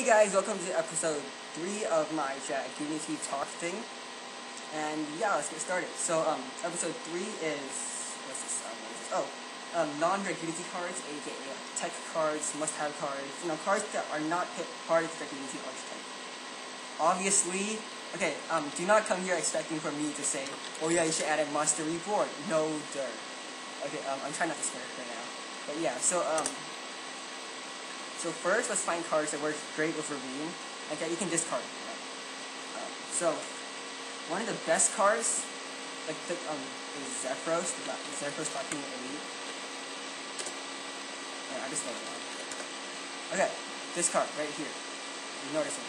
Hey guys, welcome to episode 3 of my Dragunity talk thing. And yeah, let's get started. So, episode 3 is, non-Dragunity cards, aka tech cards, must-have cards, cards that are not part of the Dragunity archetype. Obviously, okay, do not come here expecting for me to say, oh yeah, you should add a monster reboard. No, dirt. Okay, I'm trying not to swear right now. But yeah, So first, let's find cards that work great with Ravine. Okay, you can discard. So one of the best cards, is Zephyros. The Zephyros Fucking Elite. Yeah, I just know it wrong. Okay, this card right here. You notice it?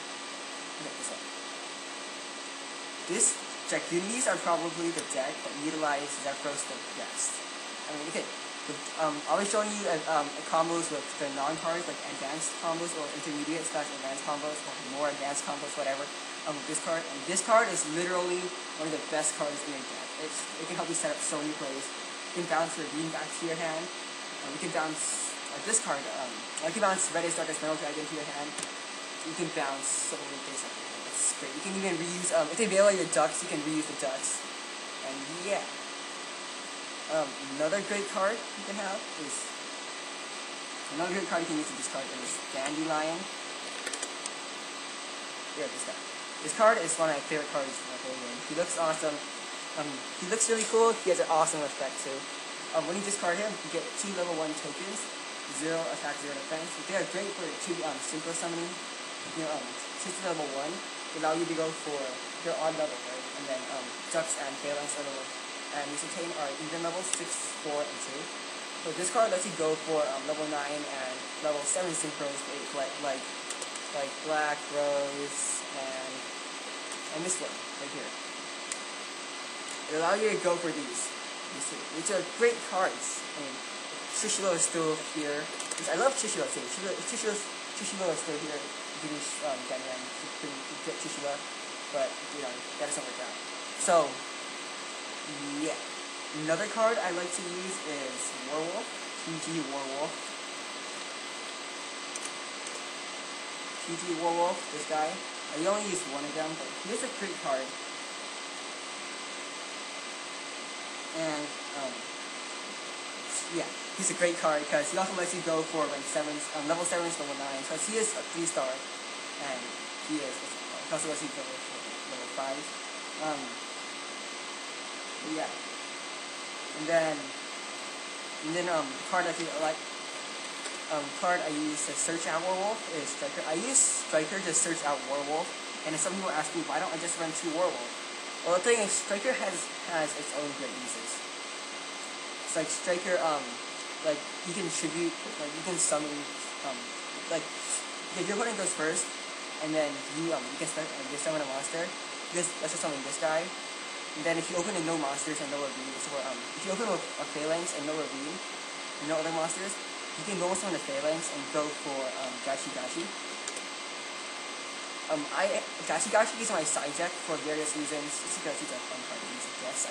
Okay, this one. Dragunities are probably the deck that utilize Zephyros the best. I mean, okay. I'll be showing you combos with the non-cards, like advanced combos or intermediate/advanced combos, or more advanced combos, whatever. With this card, and this card is literally one of the best cards in your deck. It can help you set up so many plays. You can bounce Ravine back to your hand. You can bounce this card. You can bounce Redis Darkest Metal Dragon to your hand. You can bounce so many things. It's great. You can even reuse. If they bail out your ducks, you can reuse the ducks. And yeah. Another great card you can use in this card is Dandelion. Yeah, this guy. This card is one of my favorite cards in the whole game. He looks awesome. He looks really cool. He has an awesome effect too. When you discard him, you get 2 level 1 tokens, 0 attack, 0 defense. They are great for 2 synchro summoning. Since level 1, they allow you to go for your odd level, right? And then ducks and phalanx are level. And Lucitain are even levels 6, 4, and 2. So this card lets you go for level 9 and level 7 synchros like Black, Rose, and this one right here. It allows you to go for these two, which are great cards. I mean, Trishula is still here, which I love Trishula too. Trishula is still here. You can use Ganyan to get Trishula, but that doesn't work out. So. Yeah. Another card I like to use is Werewolf. PG Werewolf. PG Werewolf, this guy. I only use one of them, but he's a great card. And, yeah, he's a great card because he also lets you go for level 7s, level 9. So he is a 3-star, and he also lets you go for level 5. Yeah, and then card I use to search out Werewolf is Striker. I use Striker to search out Werewolf, and some people ask me why don't I just run 2 Werewolf? Well, the thing is, Striker has its own great uses. It's like Striker, you can tribute, you can summon, if your opponent goes first, and then you can summon a monster. Let's just summon this guy. And then if you open with no monsters and no Ravine, if you open with a Phalanx and no Ravine, and no other monsters, you can go summon the Phalanx and go for Gachi Gachi. Gachi Gachi is my side deck for various reasons. Gachi's a fun card to use, I guess.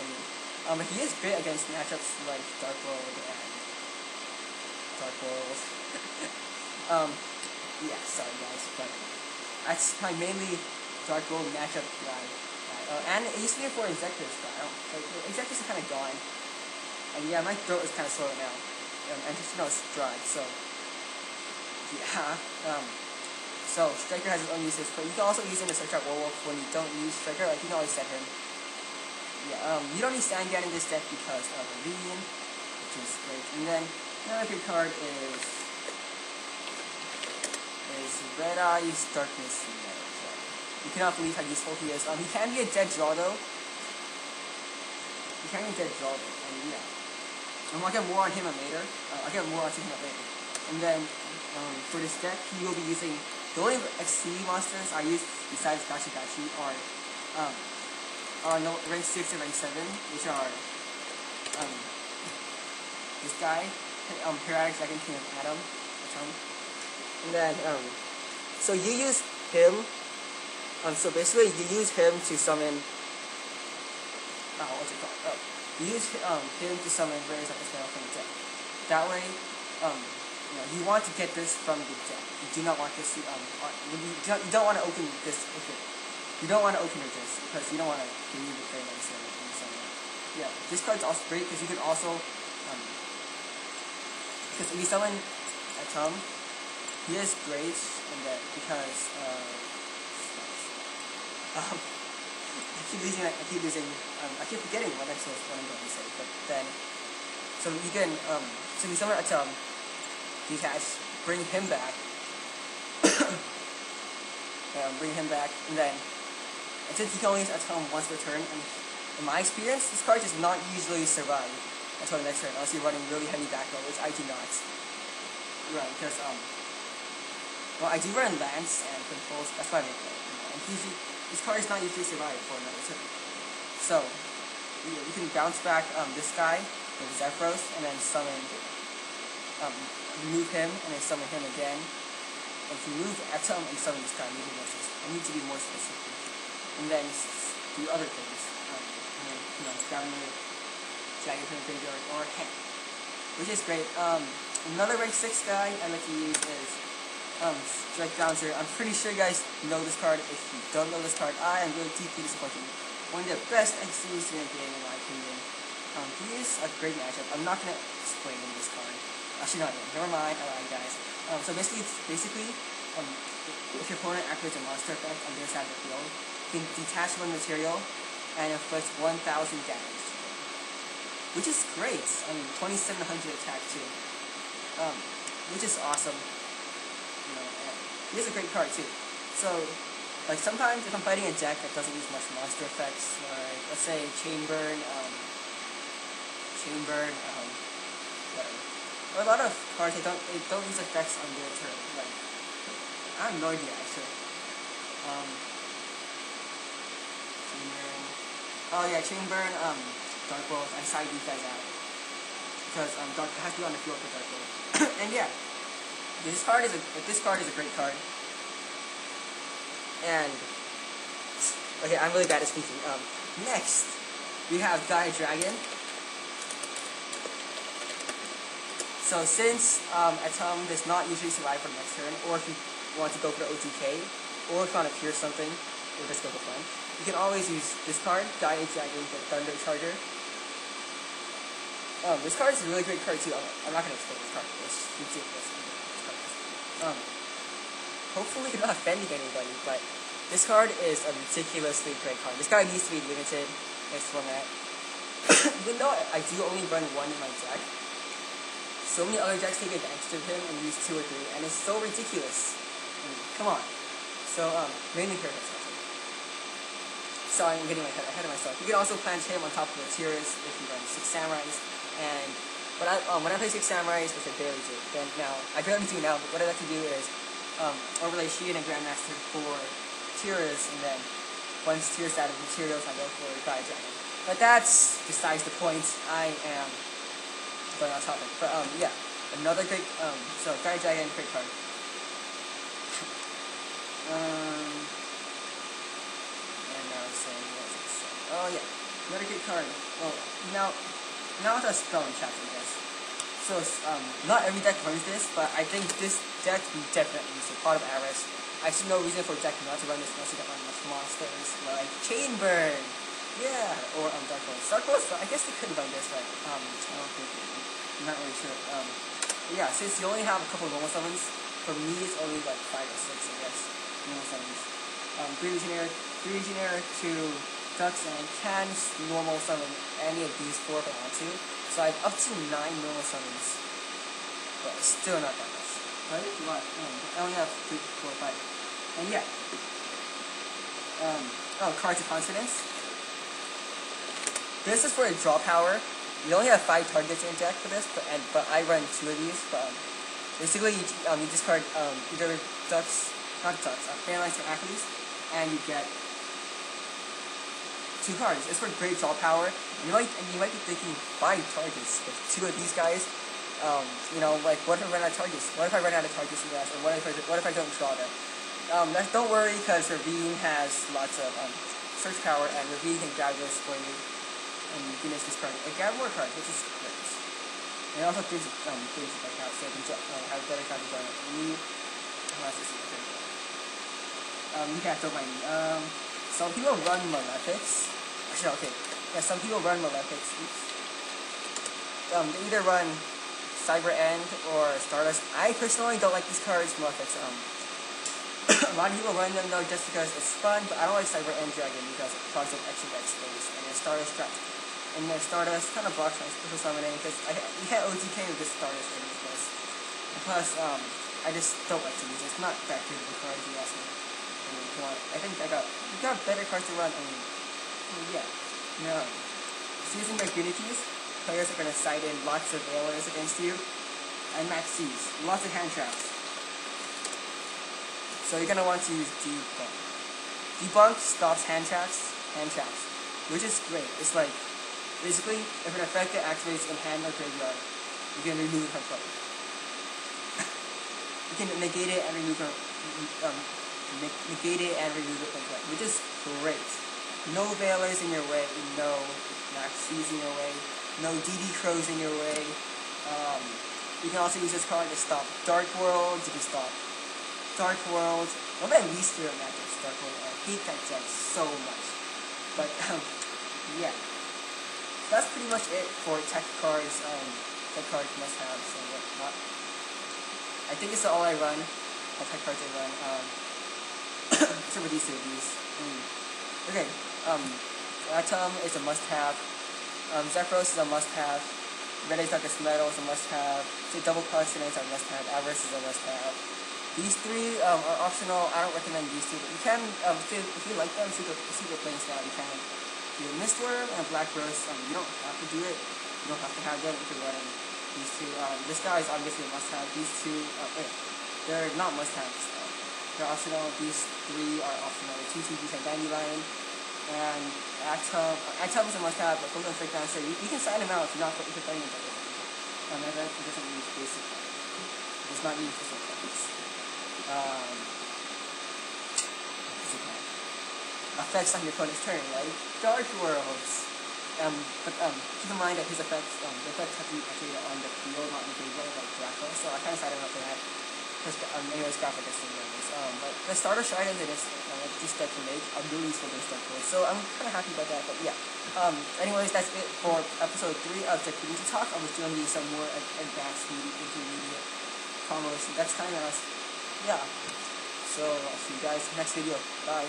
But he is great against matchups like Dark World and Dark World. Yeah, sorry guys, but that's my mainly Dark World matchup guy. And it used to be for Exectors, but Exectors are kind of gone. And yeah, my throat is kind of sore right now. And just it's dry, so yeah. So Striker has his own uses, but you can also use him to search out Werewolf when you don't use Striker. You can always set him. Yeah. You don't need Sangan in this deck because of Ravine, which is great. And then another good card is Red Eyes Darkness. You cannot believe how useful he is. He can be a dead draw though. And yeah. I'll get more on him later. And then, for this deck, he will be using the only XC monsters I use besides Gachi Gachi are rank 6 and rank 7, which are this guy, Periodic Dragon King of Adam. And then so you use him. So basically, you use him to summon. You use him to summon Raiders of the Spell from the deck. That way, you want to get this from the deck. You do not want this to, you don't want to open this, okay. You don't want to open your disc, because you don't want to remove it very nice in the center. Yeah, this card's also great, because you can also, because if you summon a Tom, he is great in that, because, I keep forgetting what I'm going to say, but then, so you can, so you summon a Tom, you can bring him back, and then, and since you can only attack him once per turn, and in my experience, this card does not usually survive until the next turn, unless you're running really heavy back row, which I do not run, because, well, I do run Lance and Controls, that's why I make that, and usually, this card is not usually survived for another turn. So, you can bounce back, this guy, with Zephyros, and then summon, remove him, and then summon him again. And if you move Atom and summon this guy, I need to be more specific. And then do other things. And then, grab another Dragon from the graveyard, or Hank. Which is great. Another rank 6 guy I like to use is Strike Bouncer. I'm pretty sure you guys know this card. If you don't know this card, I am really deeply disappointed. One of the best XCs in the game, in my opinion. He is a great matchup. I'm not going to explain this card. Actually, not yet. Never mind. I lied, guys. So basically, if your opponent activates a monster effect on their side of the field, you can detach one material and inflict 1,000 damage. Which is great. 2,700 attack too. Which is awesome. And he is a great card too. So, like sometimes if I'm fighting a deck that doesn't use much monster effects, like let's say Chain Burn, whatever. Or a lot of cards they don't use effects on their turn. Like I have no idea actually. Chain Burn. Oh yeah, Chain Burn, Dark Wolf, and side these guys out. Because Dark has to be on the field for Dark Wolf. And yeah. This card is a great card. And okay, I'm really bad at speaking. Next we have Dragon. So since Atom does not usually survive for the next turn, or if you want to go for the OTK, or if you want to pierce something, or just go for fun, you can always use this card, Dragon with Thunder Charger. This card is a really great card too. I'm not going to explain this card. It's ridiculous. Hopefully you're not offending anybody, but this card is a ridiculously great card. This card needs to be limited in this format. Even though I do only run one in my deck, so many other decks take advantage of him and use 2 or 3, and it's so ridiculous. Come on. So, mainly character selection. So I'm getting ahead of myself. You can also plant him on top of the tiers if you run 6 Samurais, and when I play 6 Samurais, which I barely do, then now, I barely do now, but what I like to do is, overlay Shein and Grandmaster for tiers, and then once tiers out of materials, I go for Dragon. But that's besides the point. I am going on topic. But yeah, another great so Dragon, great card. And now I'm saying what's this? Oh yeah, another great card. Well, now the spell in chat, I guess. So not every deck runs this, but I think this deck we definitely use it. Pot of Aris. I see no reason for a deck not to run this unless you don't run much monsters like Chain Burn. Yeah, or Dark Wolf. Dark Wolf, I guess they could run this, but I don't think. I'm not really sure. But yeah, since you only have a couple normal summons, for me it's only like 5 or 6, I guess. Normal summons. 3 Legionnaire, 2 Ducks, and I can normal summon any of these 4 if I want to. So I have up to 9 normal summons. But still not that much. Right? I only have 3, 4, 5. And yeah. Cards of Consonance. This is for a draw power. You only have 5 targets in your deck for this, but I run 2 of these. But basically, you discard either Paralyzed or Acklys, and you get 2 cards. It's for great draw power. You might be thinking 5 targets with 2 of these guys. Like what if I run out of targets? What if I run out of targets in this? Or what if I don't draw them? Don't worry, because Ravine has lots of search power, and Ravine can grab this for you. And you can just discard it. Grab more cards, which is great. And also things to check out, so you can have a better time to join me. You don't mind me. Some people run Malefics. Actually, okay. Yeah, some people run Malefics. Oops. They either run Cyber End or Stardust. I personally don't like these cards, Malefics. A lot of people run them though just because it's fun, but I don't like Cyber End Dragon because it causes extra deck space, and then Stardust traps. And then Stardust kind of blocks my special summoning because we had OTK with this Stardust in this list. And plus, I just don't like to use it. It's not that good of a card if you ask me. I mean, come on. I think we got better cards to run. I mean, yeah. No. So using Dragunities, players are going to side in lots of Veilers against you. And Max C's. Lots of hand traps. So you're going to want to use Debunk. Debunk stops hand traps, which is great. It's like, basically, if an effect that activates in hand or graveyard, you can remove it from play. You can negate it and remove it from play, which is great. No Veilers in your way, no Maxis in your way, no DD Crows in your way. You can also use this card to stop Dark Worlds. You can stop Dark Worlds. One of my least favorite matchups, Dark World. I hate that deck so much. But yeah. That's pretty much it for tech cards must have, so whatnot. I think it's all I run, all tech cards I run, except for these two of these. Okay, Atom is a must-have, Zephyros is a must-have, Red Darkest Metal is a must-have, Double Consonants are a must-have, Avarice is a must-have. These three are optional. I don't recommend these two, but you can, if you like them, see the playing style, you can. Mistworm and Black Rose, you don't have to do it. You don't have to have them if you're running these two. This guy is obviously a must-have. These two, they're not must-haves. They're optional. These three are optional. The 2 TPs and Dandelion. And Atom is a must-have, but Golden Fake Dancer, you can sign him out if you're playing him. It doesn't use basic. It does not use basic cards. Effects on your opponent's turn, like Dark Worlds. But keep in mind that his effects, the effects have to be activated on the field, not on the graveyard, like Draco. So I kind of sided up for that. Because anyways, graphic is but the starter strategy that this deck can make are really useful for this deck. So I'm kind of happy about that. But yeah. Anyways, that's it for episode 3 of Dragunity Talk. I was doing you some more advanced intermediate combos. That's kind of yeah. So I'll see you guys next video. Bye.